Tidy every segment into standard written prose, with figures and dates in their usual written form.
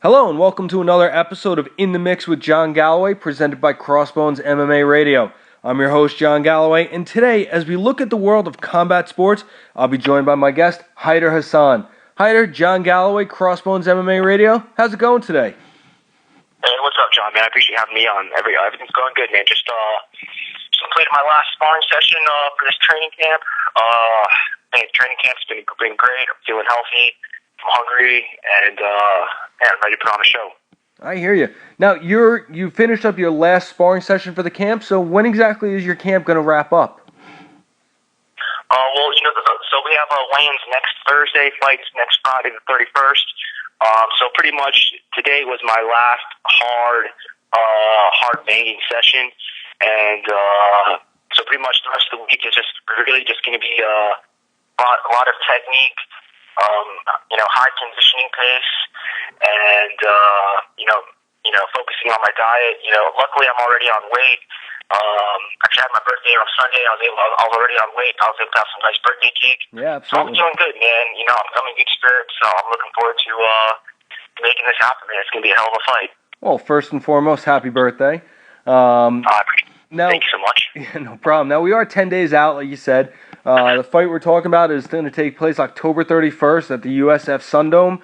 Hello and welcome to another episode of In the Mix with John Galloway, presented by CrossBones MMA Radio. I'm your host, John Galloway, and today, as we look at the world of combat sports, I'll be joined by my guest, Hayder Hassan. Hayder, John Galloway, CrossBones MMA Radio. How's it going today? Hey, what's up, John, man? I appreciate you having me on. Everything's going good, man. Just completed my last sparring session for this training camp. Training camp's been great. I'm feeling healthy. I'm hungry, and I'm ready to put on a show. I hear you. Now, you finished up your last sparring session for the camp, so when exactly is your camp going to wrap up? So we have weigh-ins next Thursday, fights next Friday the 31st. So pretty much today was my last hard banging session, and so pretty much the rest of the week is just really just going to be a lot of technique, high conditioning pace, and focusing on my diet. Luckily I'm already on weight. Actually, I had my birthday on Sunday. I was already on weight. I was able to have some nice birthday cake. Yeah, absolutely. So I'm doing good, man. I'm in good spirits. So I'm looking forward to making this happen, man. It's gonna be a hell of a fight. Well, first and foremost, happy birthday. Thank you so much. Yeah, no problem. Now, we are 10 days out, like you said. The fight we're talking about is going to take place October 31st at the USF Sundome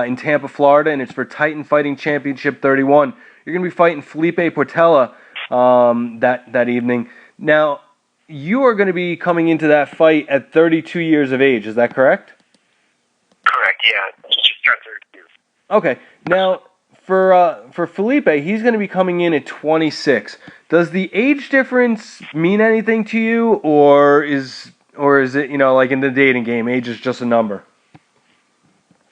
in Tampa, Florida, and it's for Titan Fighting Championship 31. You're going to be fighting Felipe Portela that evening. Now, you are going to be coming into that fight at 32 years of age. Is that correct? Correct, yeah. Just turned 32. Okay. Now, for Felipe, he's going to be coming in at 26. Does the age difference mean anything to you, or is it, like in the dating game, age is just a number?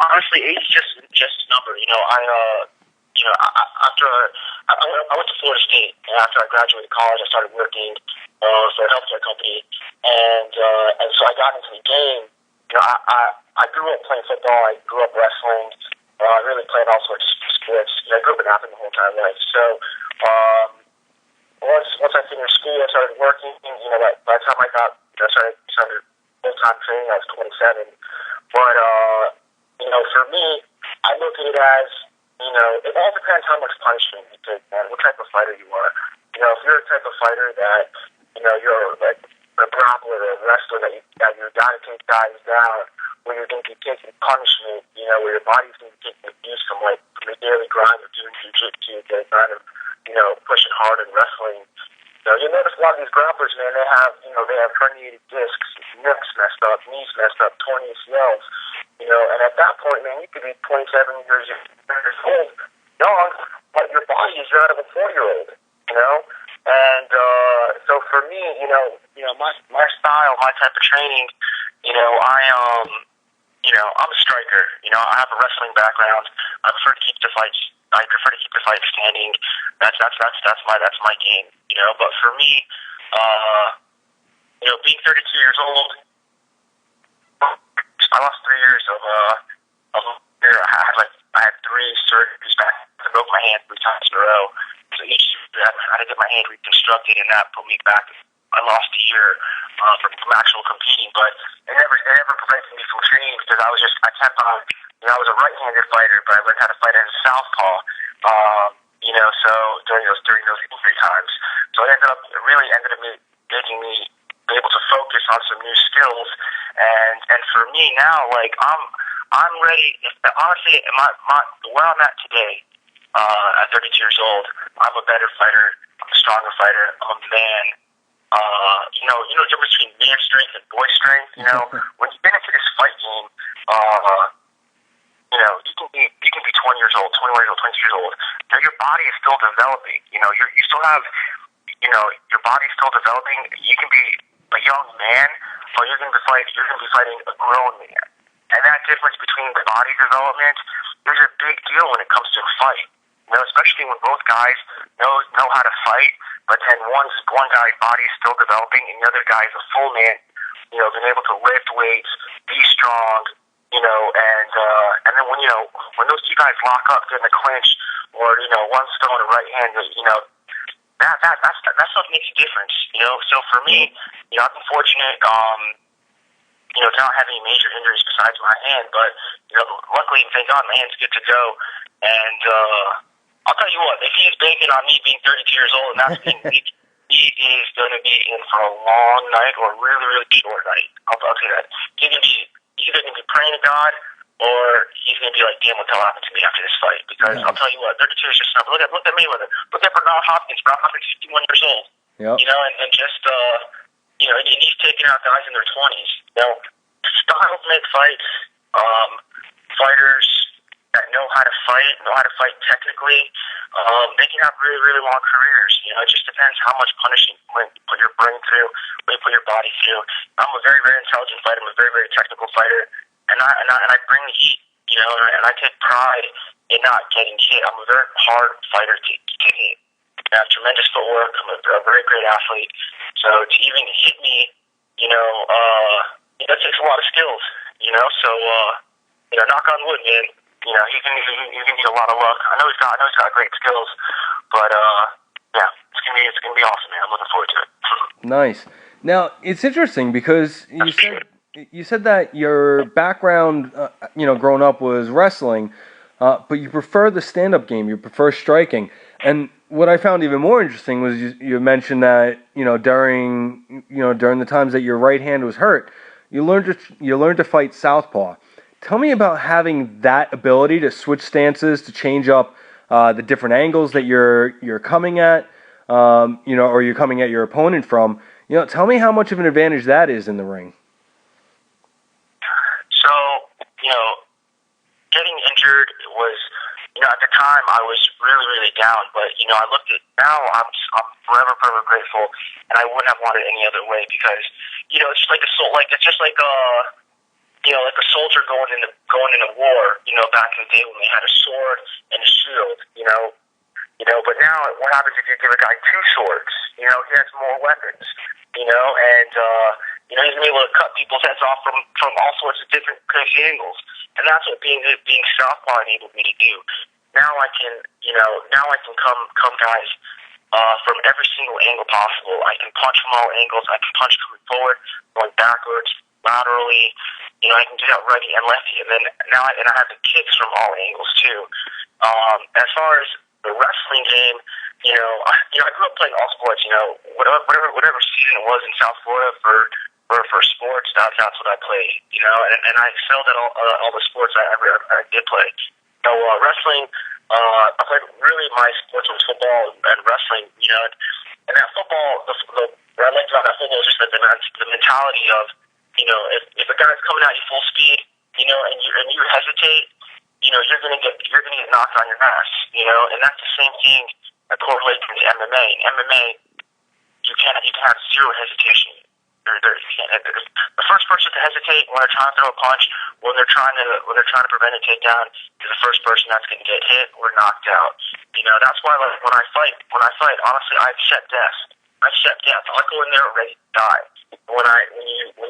Honestly, age is just a number. I went to Florida State, and after I graduated college, I started working for a healthcare company, and so I got into the game. I grew up playing football. I grew up wrestling. I really played all sorts of sports. I grew up in Athens the whole entire life. So once I finished school, I started working. By the time I started full-time training, I was 27. But for me, I look at it as, it all depends how much punishment you take, man, what type of fighter you are. If you're a type of fighter that, you're like a grappler or a wrestler that you got to take guys down, where you're going to be taking punishment, where your body's going to be taking abuse from the daily grind of doing jiu-jitsu, the kind of, pushing hard and wrestling. You notice a lot of these grapplers, man, they have herniated discs, necks messed up, knees messed up, torn ACLs, and at that point, man, you could be 27 years old, young, but your body is that of a 4-year-old, and so for me, my style, my type of training, I'm a striker. I have a wrestling background. I prefer to keep the fight standing. That's my game. But for me, being 32 years old, I lost 3 years of I had 3 surgeries back. I broke my hand 3 times in a row. So each I had to get my hand reconstructed, and that put me back. I lost a year from actual competing, but it never prevented me from training because I kept on. I was a right-handed fighter, but I learned how to fight as a southpaw. So during those 3 times, so it really ended up making me be able to focus on some new skills. And for me now, I'm ready. Honestly, where I'm at today, at 32 years old, I'm a better fighter. I'm a stronger fighter. I'm a man. The difference between man strength and boy strength. When you get into this fight game, you can be 20 years old, 21 years old, 22 years old. Now your body is still developing. You still have, your body's still developing. You can be a young man, or you're going to be fighting a grown man. And that difference between the body development is a big deal when it comes to a fight. Especially when both guys know how to fight, but then one guy's body is still developing, and the other guy is a full man. Being able to lift weights, be strong. And then when those 2 guys lock up, get in the clinch, or one's throwing a right hand, that's what makes a difference. So for me, I've been fortunate. to not have any major injuries besides my hand. But, luckily, thank God, my hand's good to go. And I'll tell you what, if he's banking on me being 32 years old and that's being weak, he is going to be in for a long night or a really, really short night. I'll tell you that. He's either going to be praying to God or he's going to be like, damn, what the hell happened to me after this fight? Because I'll tell you what, 32 is just enough. Look at Mayweather. Look at Bernard Hopkins. Bernard Hopkins is 51 years old. Yep. And just, and he's taking out guys in their 20s. Styles make fights. Fighters that know how to fight technically, they can have really, really long careers. It just depends how much punishing you put your brain through, what you put your body through. I'm a very, very intelligent fighter. I'm a very, very technical fighter, and I bring the heat. And I take pride in not getting hit. I'm a very hard fighter to hit. I have tremendous footwork. I'm a very great athlete. So to even hit me, that takes a lot of skills. So knock on wood, man. He's gonna need a lot of luck. I know he's got great skills, but it's gonna be awesome, man. I'm looking forward to it. Nice. Now it's interesting because you said that your background, growing up was wrestling, but you prefer the stand-up game. You prefer striking. And what I found even more interesting was you mentioned that during the times that your right hand was hurt, you learned to fight southpaw. Tell me about having that ability to switch stances, to change up the different angles that you're coming at, or you're coming at your opponent from. Tell me how much of an advantage that is in the ring. So, getting injured was, at the time I was really, really down. But I looked at now. I'm forever, forever grateful, and I wouldn't have wanted it any other way because it's just like it's just like like a soldier going into war, back in the day when they had a sword and a shield, But now, what happens if you give a guy two swords? He has more weapons, and he's been able to cut people's heads off from all sorts of different crazy angles, and that's what being southpaw enabled me to do. Now I can, come guys from every single angle possible. I can punch from all angles. I can punch coming forward, going backwards, laterally. I can do that righty and lefty, and then I have the kicks from all angles too. As far as the wrestling game, I grew up playing all sports. Whatever season it was in South Florida for sports, that's what I played. And I excelled at all the sports I did play. So wrestling, I played really my sports was football and wrestling. And that football, what I liked about that football is just the mentality of. If a guy's coming at you full speed, and you hesitate, you're gonna get knocked on your ass, and that's the same thing that correlates into MMA. In MMA, you can have zero hesitation. The first person to hesitate when they're trying to throw a punch, when they're trying to prevent a takedown, is the first person that's going to get hit or knocked out. That's why when I fight, honestly, I accept death. I go in there ready to die. When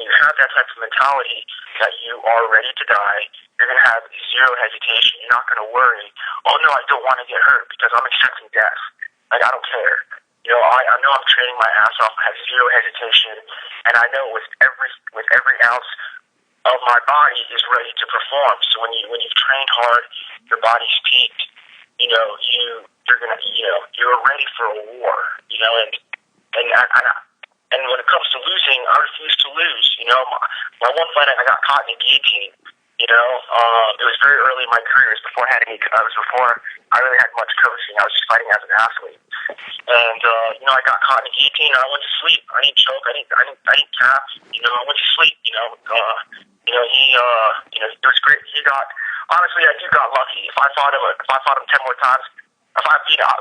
you have that type of mentality that you are ready to die, you're going to have zero hesitation. You're not going to worry, oh no, I don't want to get hurt because I'm accepting death. Like, I don't care. I know I'm training my ass off. I have zero hesitation, and I know with every ounce of my body is ready to perform. So when you've trained hard, your body's peaked. You're ready for a war. And when it comes to losing, I refuse to lose. My one fight I got caught in a guillotine. It was very early in my career. It was before I really had much coaching. I was just fighting as an athlete. And I got caught in a guillotine and I went to sleep. I didn't choke. I didn't tap. I went to sleep. It was great. Honestly, I got lucky. If I fought him 10 more times, honestly, I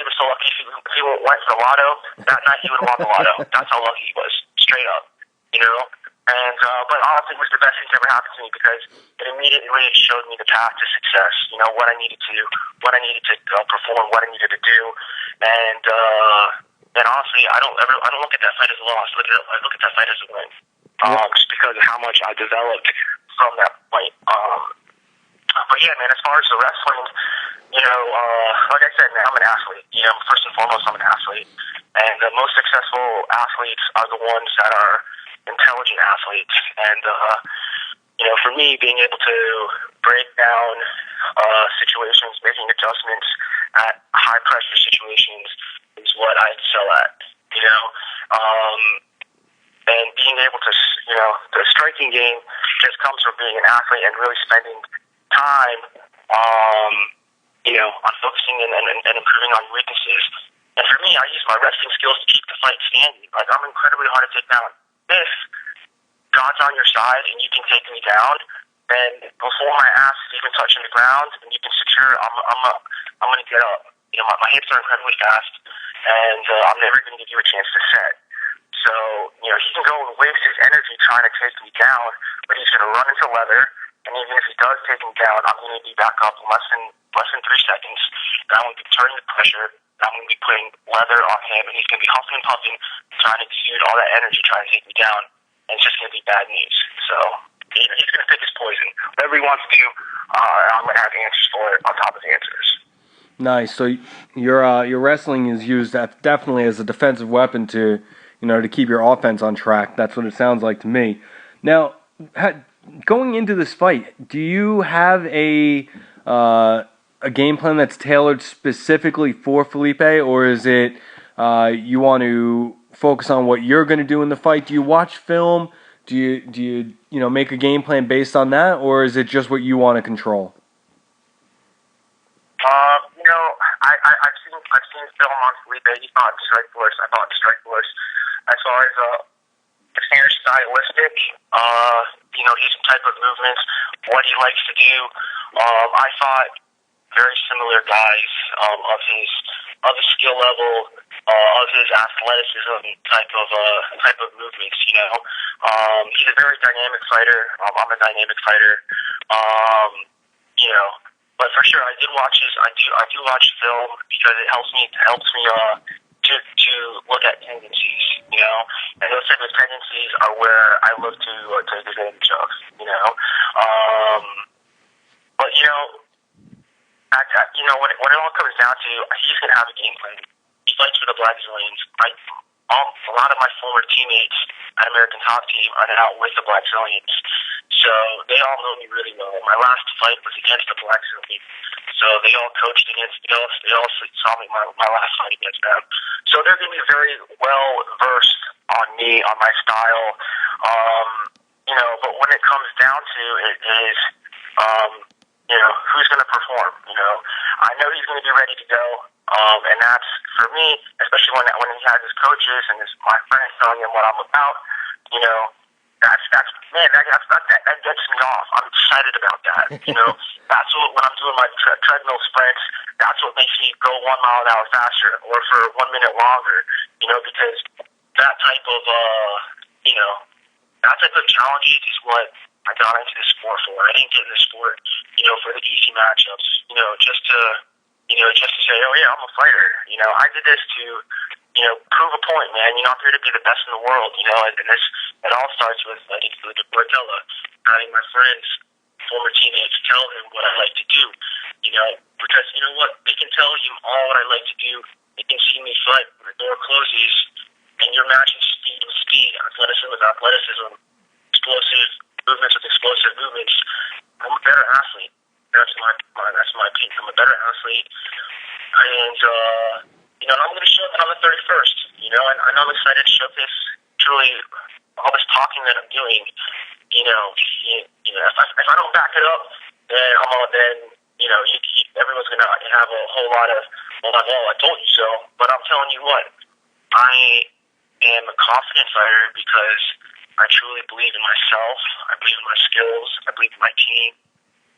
was so lucky. If he went for the lotto that night, he would have won the lotto. That's how lucky he was, straight up. And but honestly, it was the best thing that ever happened to me because it immediately showed me the path to success. What I needed to do, what I needed to perform, what I needed to do, and honestly, I don't look at that fight as a loss. I look at that fight as a win, just because of how much I developed from that fight. But yeah, man, as far as the wrestling, like I said, man, I'm an athlete. First and foremost, I'm an athlete, and the most successful athletes are the ones that are intelligent athletes. And, for me, being able to break down situations, making adjustments at high-pressure situations is what I excel at, and being able to, the striking game just comes from being an athlete and really spending time, on focusing and improving on weaknesses. And for me, I use my wrestling skills to keep the fight standing. Like, I'm incredibly hard to take down. If God's on your side and you can take me down, then before my ass is even touching the ground and you can secure, I'm going to get up. My hips are incredibly fast, and I'm never going to give you a chance to set. So, he can go and waste his energy trying to take me down, but he's going to run into leather, and even if he does take me down, I'm going to be back up in less than 3 seconds, and I'm going to be turning the pressure, and I'm going to be putting leather on him, and he's going to be huffing and puffing, trying to exude all that energy trying to take me down, and it's just going to be bad news. So, he's going to pick his poison. Whatever he wants to do, I'm going to have answers for it on top of answers. Nice. So your wrestling is used definitely as a defensive weapon to keep your offense on track. That's what it sounds like to me. Now, going into this fight, do you have a game plan that's tailored specifically for Felipe, or is it you want to focus on what you're going to do in the fight? Do you watch film? Do you make a game plan based on that, or is it just what you want to control? I've seen film on Felipe. He fought Strike Force. I fought Strike Force. As far as the standard stylistic, his type of movements, what he likes to do. I fought very similar guys of his skill level, of his athleticism type of movements. He's a very dynamic fighter. I'm a dynamic fighter. But for sure, I do watch film because it helps me to look at tendencies, and those type of tendencies are where I look to take advantage of, But when it all comes down to, he's gonna have a game plan. He fights for the Black Zillions. A lot of my former teammates at American Top Team are now with the Black Zillions, so they all know me really well. My last fight was against the Black Zillions, so they all coached against me. They all saw me my last fight against them, so they're going to be very well versed on me, on my style. But when it comes down to it is, who's going to perform? I know he's going to be ready to go. And that's, for me, especially when he has his coaches and my friends telling him what I'm about, that gets me off. I'm excited about that. That's when I'm doing my treadmill sprints, that's what makes me go 1 mile an hour faster or for 1 minute longer, because that type of, challenges is what I got into the sport for. I didn't get in the sport, for the easy matchups, just to say, oh yeah, I'm a fighter. I did this to, prove a point, man. I'm here to be the best in the world, and it all starts with, I think, the Portella, having my friends, former teammates, tell him what I like to do, because you know what? They can tell you all what I like to do. They can see me fight when the door closes, and you're matching speed with speed, athleticism with athleticism, explosive movements with explosive movements. I'm a better athlete. That's my opinion. I'm a better athlete, and I'm going to show that on the 31st. And I'm excited to showcase truly all this talking that I'm doing. If I don't back it up, then everyone's going to have a whole lot of, well, I told you so. But I'm telling you what, I am a confident fighter because I truly believe in myself. I believe in my skills. I believe in my team.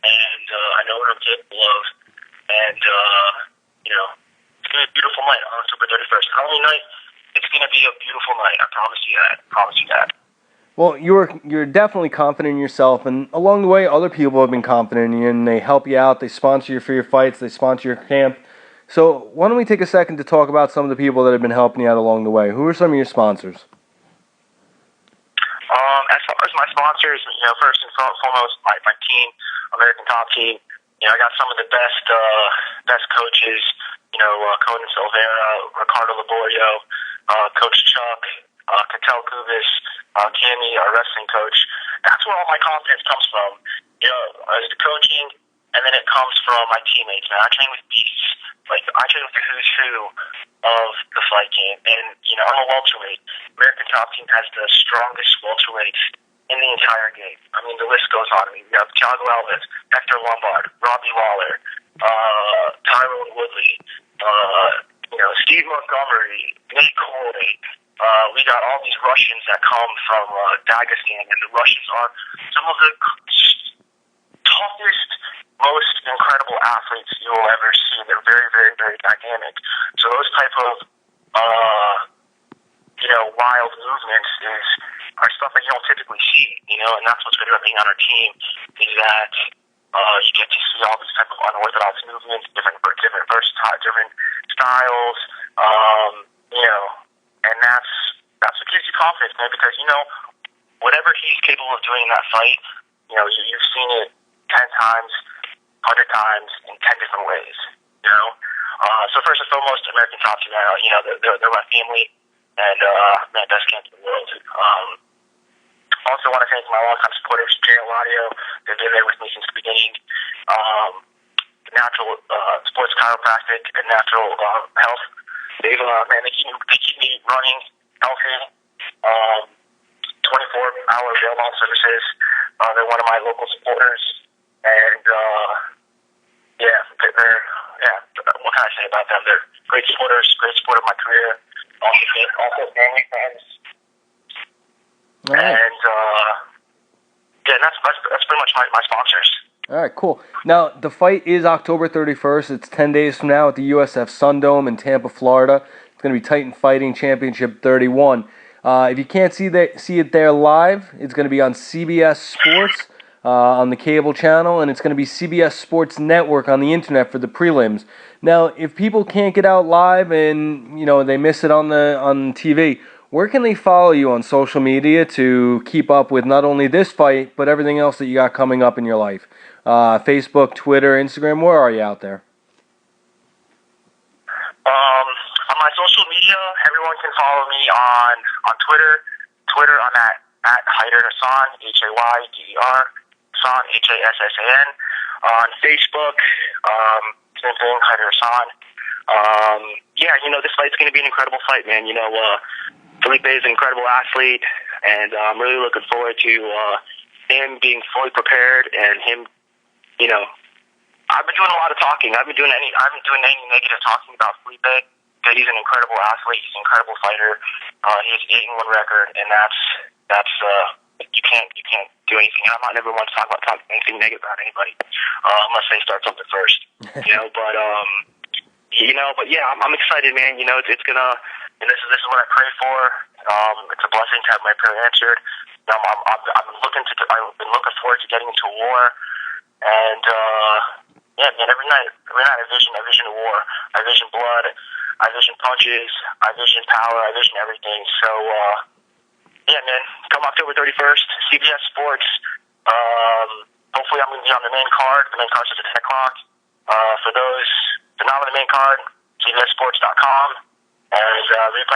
And I know what I'm capable of. And, it's going to be a beautiful night on October 31st. Halloween night, it's going to be a beautiful night. I promise you that. Well, you're definitely confident in yourself, and along the way, other people have been confident in you, and they help you out, they sponsor you for your fights, they sponsor your camp. So why don't we take a second to talk about some of the people that have been helping you out along the way? Who are some of your sponsors? As far as my sponsors, first and foremost, my team, American Top Team. I got some of the best coaches. Conan Silvera, Ricardo Laborio, Coach Chuck, Cattell Kubis, Cammy, our wrestling coach. That's where all my confidence comes from. You know, as the coaching, and then it comes from my teammates. Man, I train with beasts. Like, I train with the who's who of the fight game. And, you know, I'm a welterweight. American Top Team has the strongest welterweights in the entire game. I mean, the list goes on. I mean, we have Thiago Alves, Hector Lombard, Robbie Lawler, Tyrone Woodley, you know, Steve Montgomery, Nate Corley. We got all these Russians that come from Dagestan, and the Russians are some of the toughest, most incredible athletes you will ever see. They're very, very, very dynamic. So those type of, you know, wild movements are stuff that you don't typically see, you know, and that's what's good about being on our team is that you get to see all these type of unorthodox movements, different versatile, different styles, you know, and that's what gives you confidence, man, because, you know, whatever he's capable of doing in that fight, you know, you've seen it 10 times, 100 times in 10 different ways, you know. So first and foremost, American Top Team, you know, they're my family, and man, best camp in the world. Also want to thank my longtime supporters, JL Audio. They've been there with me since the beginning. Natural Sports Chiropractic and Natural Health. They keep me running, healthy. 24-hour bail-out services. They're one of my local supporters, and what can I say about them? They're great supporters, great support of my career. Also family friends. All right. And that's pretty much my sponsors. All right, cool. Now, the fight is October 31st. It's 10 days from now at the USF Sundome in Tampa, Florida. It's going to be Titan Fighting Championship 31. If you can't see it there live, it's going to be on CBS Sports on the cable channel, and it's going to be CBS Sports Network on the internet for the prelims. Now, if people can't get out live and, you know, they miss it on TV, where can they follow you on social media to keep up with not only this fight, but everything else that you got coming up in your life? Facebook, Twitter, Instagram, where are you out there? On my social media, everyone can follow me on Twitter. I'm at Hayder Hassan, Hayder, Hassan, Hassan. On Facebook, same thing, Hayder Hassan. Yeah, you know, this fight's going to be an incredible fight, man. You know, Felipe is an incredible athlete, and I'm really looking forward to him being fully prepared and him, you know, I've been doing a lot of talking. I haven't been doing any negative talking about Felipe. Because he's an incredible athlete. He's an incredible fighter. He has an 8-1 record, and that's you can't do anything. I'm not never one to talk anything negative about anybody unless they start something first. You know, but yeah, I'm excited, man. You know, it's gonna. And this is what I pray for. It's a blessing to have my prayer answered. I've been looking forward to getting into war, and yeah, man. Every night I vision war. I vision blood. I vision punches. I vision power. I vision everything. So yeah, man. Come October 31st, CBS Sports. Hopefully, I'm going to be on the main card. The main card's at 10 o'clock. For those not on the main card, CBSSports.com. And replay